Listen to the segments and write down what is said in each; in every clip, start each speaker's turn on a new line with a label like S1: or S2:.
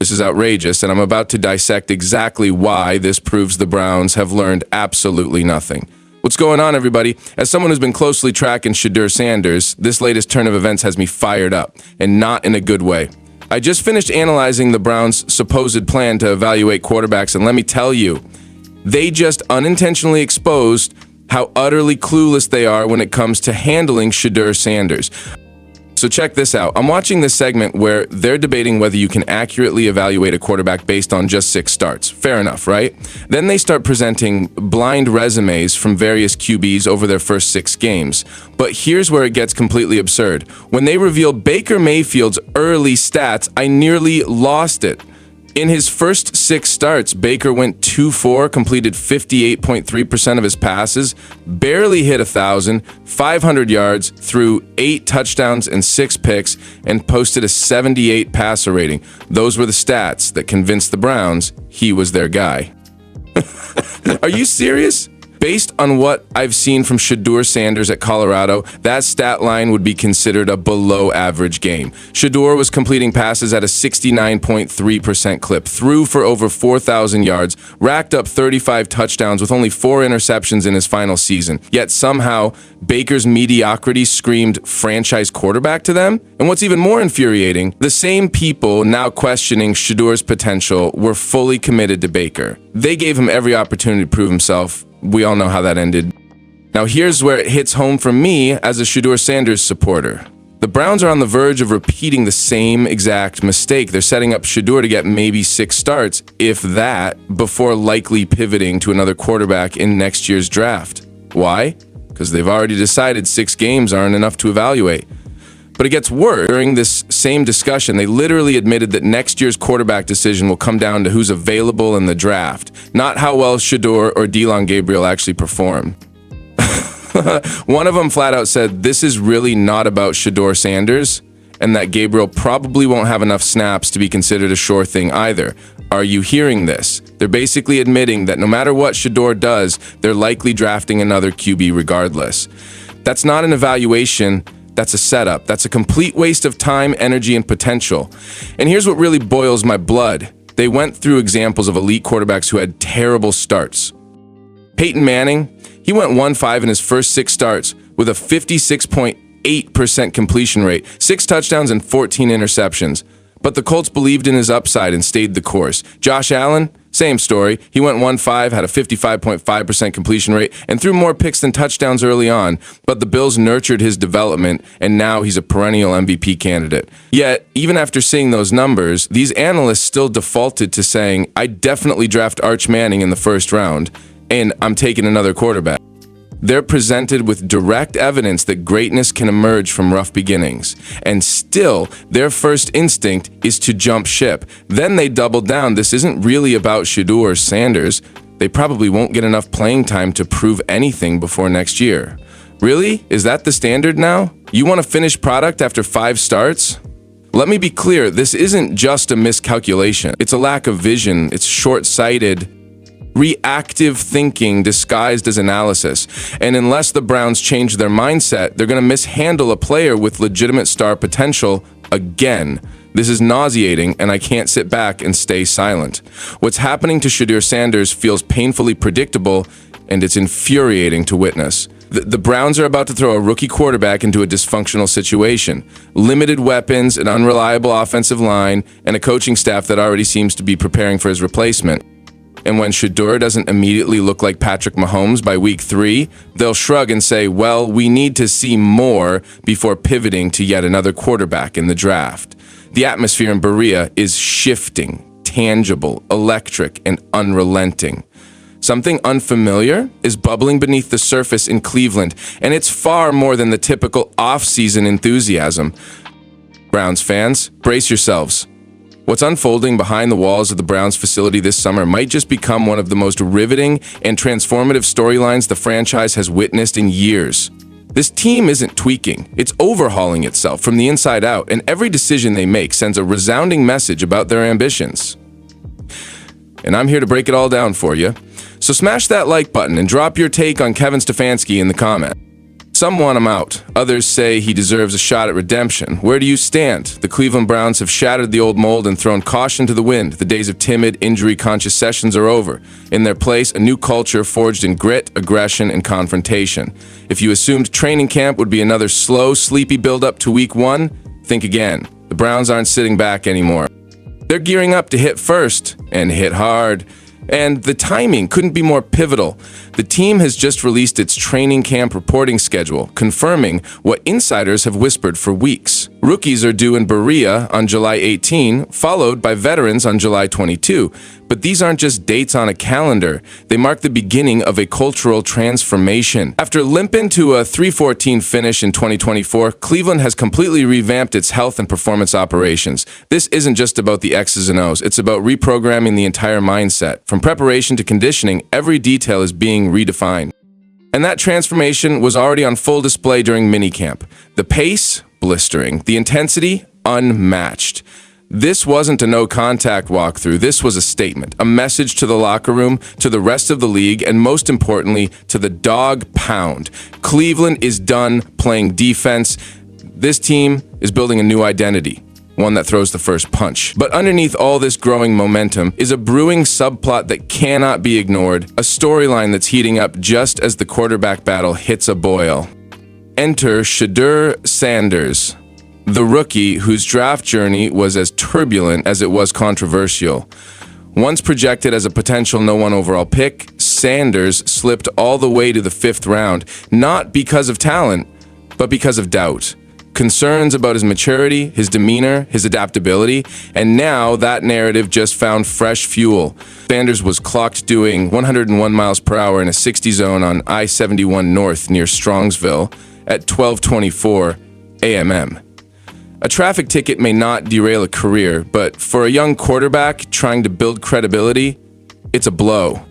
S1: This is outrageous, and I'm about to dissect exactly why this proves the Browns have learned absolutely nothing. What's going on, everybody? As someone who's been closely tracking Shadur Sanders, this latest turn of events has me fired up, and not in a good way. I just finished analyzing the Browns' supposed plan to evaluate quarterbacks, and let me tell you, they just unintentionally exposed how utterly clueless they are when it comes to handling Shadur Sanders. So check this out. I'm watching this segment where they're debating whether you can accurately evaluate a quarterback based on just 6 starts. Fair enough, right? Then they start presenting blind resumes from various QBs over their first 6 games. But here's where it gets completely absurd. When they reveal Baker Mayfield's early stats, I nearly lost it. In his first 6 starts, Baker went 2-4, completed 58.3% of his passes, barely hit 1,000, 500 yards, threw 8 touchdowns and 6 picks, and posted a 78 passer rating. Those were the stats that convinced the Browns he was their guy. Are you serious? Based on what I've seen from Shadur Sanders at Colorado, that stat line would be considered a below-average game. Shedeur was completing passes at a 69.3% clip, threw for over 4,000 yards, racked up 35 touchdowns with only 4 interceptions in his final season. Yet somehow, Baker's mediocrity screamed franchise quarterback to them? And what's even more infuriating, the same people now questioning Shadeur's potential were fully committed to Baker. They gave him every opportunity to prove himself. We all know how that ended. Now here's where it hits home for me as a Shadur Sanders supporter. The Browns are on the verge of repeating the same exact mistake. They're setting up Shedeur to get maybe 6 starts, if that, before likely pivoting to another quarterback in next year's draft. Why? Because they've already decided 6 games aren't enough to evaluate. But it gets worse. During this same discussion, they literally admitted that next year's quarterback decision will come down to who's available in the draft, not how well Shedeur or Delon Gabriel actually perform. One of them flat out said, this is really not about Shadur Sanders, and that Gabriel probably won't have enough snaps to be considered a sure thing either. Are you hearing this? They're basically admitting that no matter what Shedeur does, they're likely drafting another QB regardless. That's not an evaluation. That's a setup. That's a complete waste of time, energy, and potential. And here's what really boils my blood. They went through examples of elite quarterbacks who had terrible starts. Peyton Manning, he went 1-5 in his first 6 starts with a 56.8% completion rate, 6 touchdowns and 14 interceptions. But the Colts believed in his upside and stayed the course. Josh Allen, same story. He went 1-5, had a 55.5% completion rate, and threw more picks than touchdowns early on. But the Bills nurtured his development, and now he's a perennial MVP candidate. Yet, even after seeing those numbers, these analysts still defaulted to saying, I definitely draft Arch Manning in the first round, and I'm taking another quarterback. They're presented with direct evidence that greatness can emerge from rough beginnings. And still, their first instinct is to jump ship. Then they double down. This isn't really about Shadur or Sanders. They probably won't get enough playing time to prove anything before next year. Really? Is that the standard now? You want a finished product after 5 starts? Let me be clear, this isn't just a miscalculation. It's a lack of vision. It's short-sighted, reactive thinking disguised as analysis. And unless the Browns change their mindset, they're going to mishandle a player with legitimate star potential again. This is nauseating, and I can't sit back and stay silent. What's happening to Shadur Sanders feels painfully predictable, and it's infuriating to witness. The Browns are about to throw a rookie quarterback into a dysfunctional situation. Limited weapons, an unreliable offensive line, and a coaching staff that already seems to be preparing for his replacement. And when Shedeur doesn't immediately look like Patrick Mahomes by week 3, they'll shrug and say, well, we need to see more before pivoting to yet another quarterback in the draft. The atmosphere in Berea is shifting, tangible, electric, and unrelenting. Something unfamiliar is bubbling beneath the surface in Cleveland, and it's far more than the typical off-season enthusiasm. Browns fans, brace yourselves. What's unfolding behind the walls of the Browns facility this summer might just become one of the most riveting and transformative storylines the franchise has witnessed in years. This team isn't tweaking, it's overhauling itself from the inside out, and every decision they make sends a resounding message about their ambitions. And I'm here to break it all down for you. So smash that like button and drop your take on Kevin Stefanski in the comments. Some want him out. Others say he deserves a shot at redemption. Where do you stand? The Cleveland Browns have shattered the old mold and thrown caution to the wind. The days of timid, injury-conscious sessions are over. In their place, a new culture forged in grit, aggression, and confrontation. If you assumed training camp would be another slow, sleepy build-up to week 1, think again. The Browns aren't sitting back anymore. They're gearing up to hit first, and hit hard. And the timing couldn't be more pivotal. The team has just released its training camp reporting schedule, confirming what insiders have whispered for weeks. Rookies are due in Berea on July 18, followed by veterans on July 22. But these aren't just dates on a calendar. They mark the beginning of a cultural transformation. After limping to a 3-14 finish in 2024, Cleveland has completely revamped its health and performance operations. This isn't just about the X's and O's. It's about reprogramming the entire mindset. From preparation to conditioning, every detail is being redefined. And that transformation was already on full display during minicamp. The pace, blistering. The intensity, unmatched. This wasn't a no-contact walkthrough. This was a statement, a message to the locker room, to the rest of the league, and most importantly, to the dog pound. Cleveland is done playing defense. This team is building a new identity, one that throws the first punch. But underneath all this growing momentum is a brewing subplot that cannot be ignored, a storyline that's heating up just as the quarterback battle hits a boil. Enter Shadur Sanders, the rookie whose draft journey was as turbulent as it was controversial. Once projected as a potential #1 overall pick, Sanders slipped all the way to the 5th round, not because of talent, but because of doubt. Concerns about his maturity, his demeanor, his adaptability, and now that narrative just found fresh fuel. Sanders was clocked doing 101 miles per hour in a 60 zone on I-71 North near Strongsville at 12:24 a.m. A traffic ticket may not derail a career, but for a young quarterback trying to build credibility, it's a blow.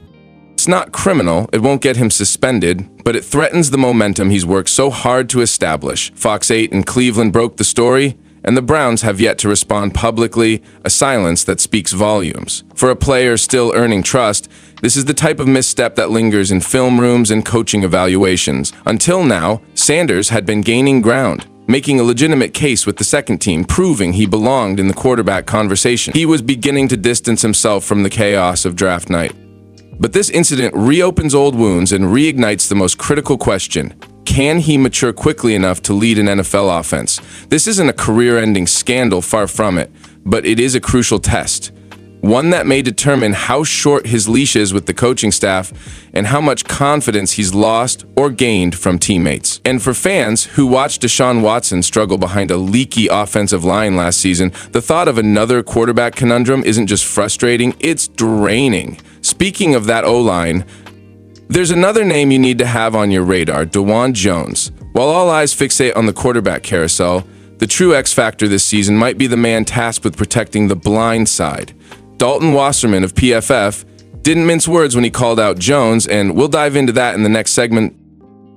S1: It's not criminal, it won't get him suspended, but it threatens the momentum he's worked so hard to establish. Fox 8 in Cleveland broke the story, and the Browns have yet to respond publicly, a silence that speaks volumes. For a player still earning trust, this is the type of misstep that lingers in film rooms and coaching evaluations. Until now, Sanders had been gaining ground, making a legitimate case with the second team, proving he belonged in the quarterback conversation. He was beginning to distance himself from the chaos of draft night. But this incident reopens old wounds and reignites the most critical question. Can he mature quickly enough to lead an NFL offense? This isn't a career-ending scandal, far from it, but it is a crucial test. One that may determine how short his leash is with the coaching staff and how much confidence he's lost or gained from teammates. And for fans who watched Deshaun Watson struggle behind a leaky offensive line last season, the thought of another quarterback conundrum isn't just frustrating, it's draining. Speaking of that O-line, there's another name you need to have on your radar, Dawand Jones. While all eyes fixate on the quarterback carousel, the true X factor this season might be the man tasked with protecting the blind side. Dalton Wasserman of PFF didn't mince words when he called out Jones, and we'll dive into that in the next segment.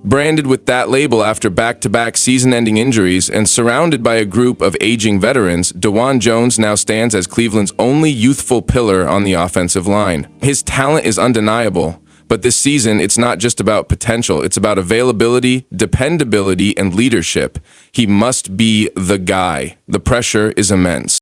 S1: Branded with that label after back-to-back season-ending injuries and surrounded by a group of aging veterans, Dawand Jones now stands as Cleveland's only youthful pillar on the offensive line. His talent is undeniable, but this season it's not just about potential, it's about availability, dependability, and leadership. He must be the guy. The pressure is immense.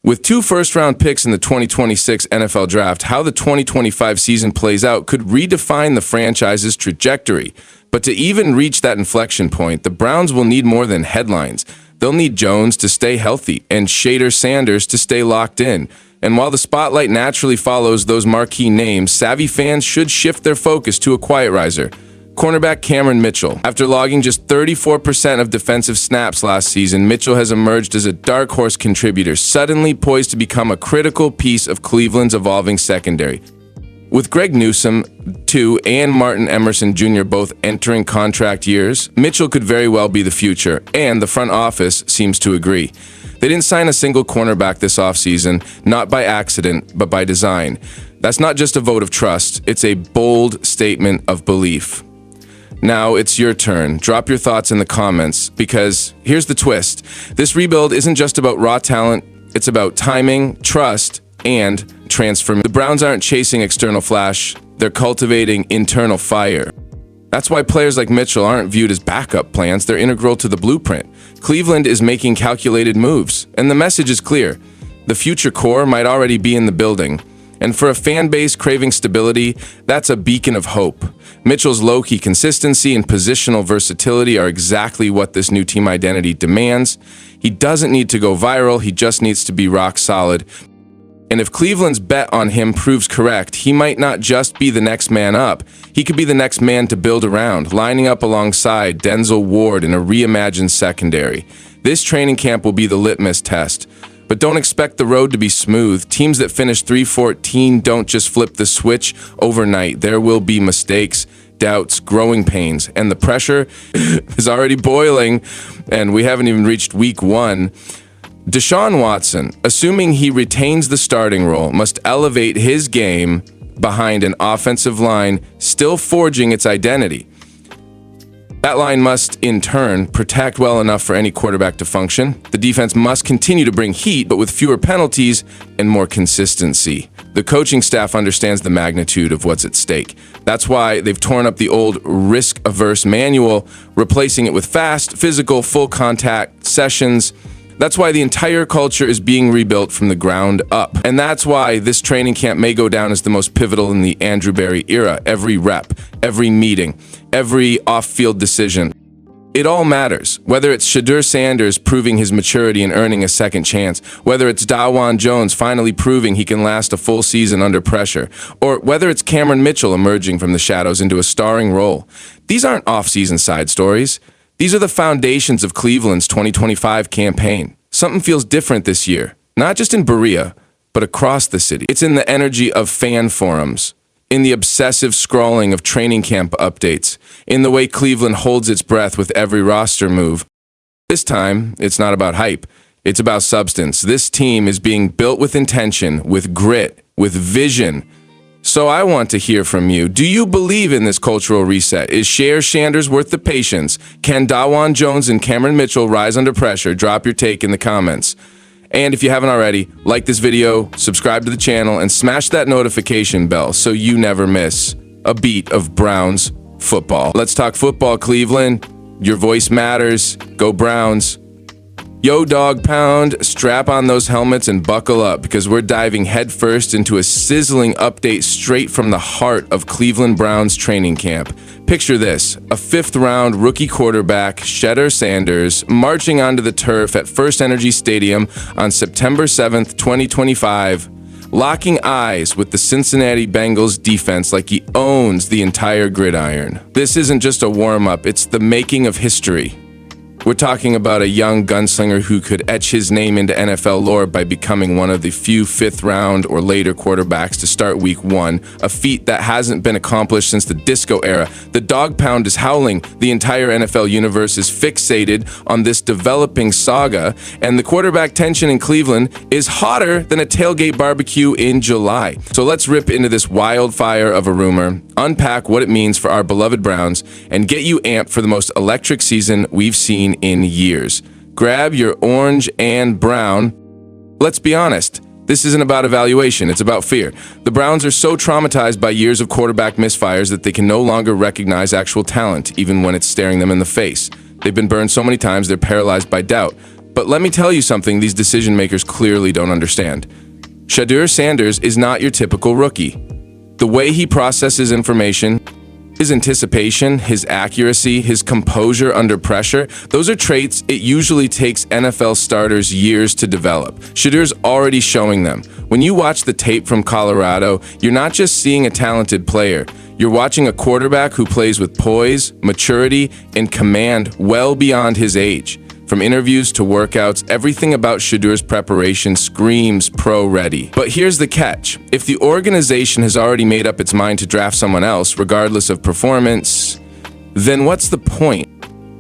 S1: With 2 first-round picks in the 2026 NFL Draft, how the 2025 season plays out could redefine the franchise's trajectory. But to even reach that inflection point, the Browns will need more than headlines. They'll need Jones to stay healthy and Shadur Sanders to stay locked in. And while the spotlight naturally follows those marquee names, savvy fans should shift their focus to a quiet riser. Cornerback Cameron Mitchell. After logging just 34% of defensive snaps last season, Mitchell has emerged as a dark horse contributor, suddenly poised to become a critical piece of Cleveland's evolving secondary. With Greg Newsome, II, and Martin Emerson Jr. both entering contract years, Mitchell could very well be the future, and the front office seems to agree. They didn't sign a single cornerback this offseason, not by accident, but by design. That's not just a vote of trust, it's a bold statement of belief. Now it's your turn. Drop your thoughts in the comments, because here's the twist. This rebuild isn't just about raw talent, it's about timing, trust, and transformation. The Browns aren't chasing external flash, they're cultivating internal fire. That's why players like Mitchell aren't viewed as backup plans, they're integral to the blueprint. Cleveland is making calculated moves, and the message is clear. The future core might already be in the building. And for a fan base craving stability, that's a beacon of hope. Mitchell's low-key consistency and positional versatility are exactly what this new team identity demands. He doesn't need to go viral, he just needs to be rock solid. And if Cleveland's bet on him proves correct, he might not just be the next man up. He could be the next man to build around, lining up alongside Denzel Ward in a reimagined secondary. This training camp will be the litmus test. But don't expect the road to be smooth. Teams that finish 3-14 don't just flip the switch overnight. There will be mistakes, doubts, growing pains, and the pressure is already boiling, and we haven't even reached week 1. Deshaun Watson, assuming he retains the starting role, must elevate his game behind an offensive line still forging its identity. That line must, in turn, protect well enough for any quarterback to function. The defense must continue to bring heat, but with fewer penalties and more consistency. The coaching staff understands the magnitude of what's at stake. That's why they've torn up the old risk-averse manual, replacing it with fast, physical, full-contact sessions. That's why the entire culture is being rebuilt from the ground up. And that's why this training camp may go down as the most pivotal in the Andrew Berry era. Every rep, every meeting, every off-field decision. It all matters. Whether it's Shadur Sanders proving his maturity and earning a second chance, whether it's Dawan Jones finally proving he can last a full season under pressure, or whether it's Cameron Mitchell emerging from the shadows into a starring role. These aren't off-season side stories. These are the foundations of Cleveland's 2025 campaign. Something feels different this year, not just in Berea, but across the city. It's in the energy of fan forums, in the obsessive scrolling of training camp updates, in the way Cleveland holds its breath with every roster move. This time, it's not about hype. It's about substance. This team is being built with intention, with grit, with vision. So I want to hear from you. Do you believe in this cultural reset? Is Shedeur Sanders worth the patience? Can Dawan Jones and Cameron Mitchell rise under pressure? Drop your take in the comments. And if you haven't already, like this video, subscribe to the channel, and smash that notification bell so you never miss a beat of Browns football. Let's talk football, Cleveland. Your voice matters. Go Browns. Yo, dog pound, strap on those helmets and buckle up because we're diving headfirst into a sizzling update straight from the heart of Cleveland Browns training camp. Picture this, a fifth-round rookie quarterback, Shadur Sanders, marching onto the turf at First Energy Stadium on September 7th, 2025, locking eyes with the Cincinnati Bengals defense like he owns the entire gridiron. This isn't just a warm-up, it's the making of history. We're talking about a young gunslinger who could etch his name into NFL lore by becoming one of the few fifth-round or later quarterbacks to start Week 1, a feat that hasn't been accomplished since the disco era. The dog pound is howling. The entire NFL universe is fixated on this developing saga, and the quarterback tension in Cleveland is hotter than a tailgate barbecue in July. So let's rip into this wildfire of a rumor, unpack what it means for our beloved Browns, and get you amped for the most electric season we've seen in years. Grab your orange and brown. Let's be honest, this isn't about evaluation, it's about fear. The Browns are so traumatized by years of quarterback misfires that they can no longer recognize actual talent, even when it's staring them in the face. They've been burned so many times, they're paralyzed by doubt. But let me tell you something these decision makers clearly don't understand. Shadur Sanders is not your typical rookie. The way he processes information, his anticipation, his accuracy, his composure under pressure, those are traits it usually takes NFL starters years to develop. Shedeur's already showing them. When you watch the tape from Colorado, you're not just seeing a talented player. You're watching a quarterback who plays with poise, maturity, and command well beyond his age. From interviews to workouts, everything about Shedeur's preparation screams pro-ready. But here's the catch. If the organization has already made up its mind to draft someone else, regardless of performance, then what's the point?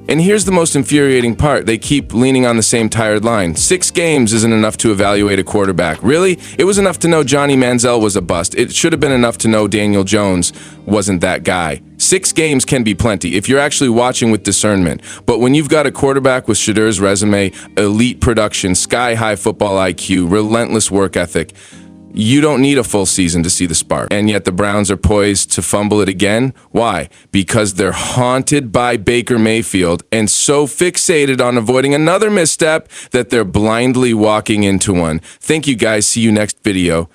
S1: And here's the most infuriating part. They keep leaning on the same tired line. 6 games isn't enough to evaluate a quarterback. Really? It was enough to know Johnny Manziel was a bust. It should have been enough to know Daniel Jones wasn't that guy. 6 games can be plenty if you're actually watching with discernment. But when you've got a quarterback with Shedeur's resume, elite production, sky-high football IQ, relentless work ethic, You don't need a full season to see the spark. And yet the Browns are poised to fumble it again. Why? Because they're haunted by Baker Mayfield and so fixated on avoiding another misstep that they're blindly walking into one. Thank you guys. See you next video.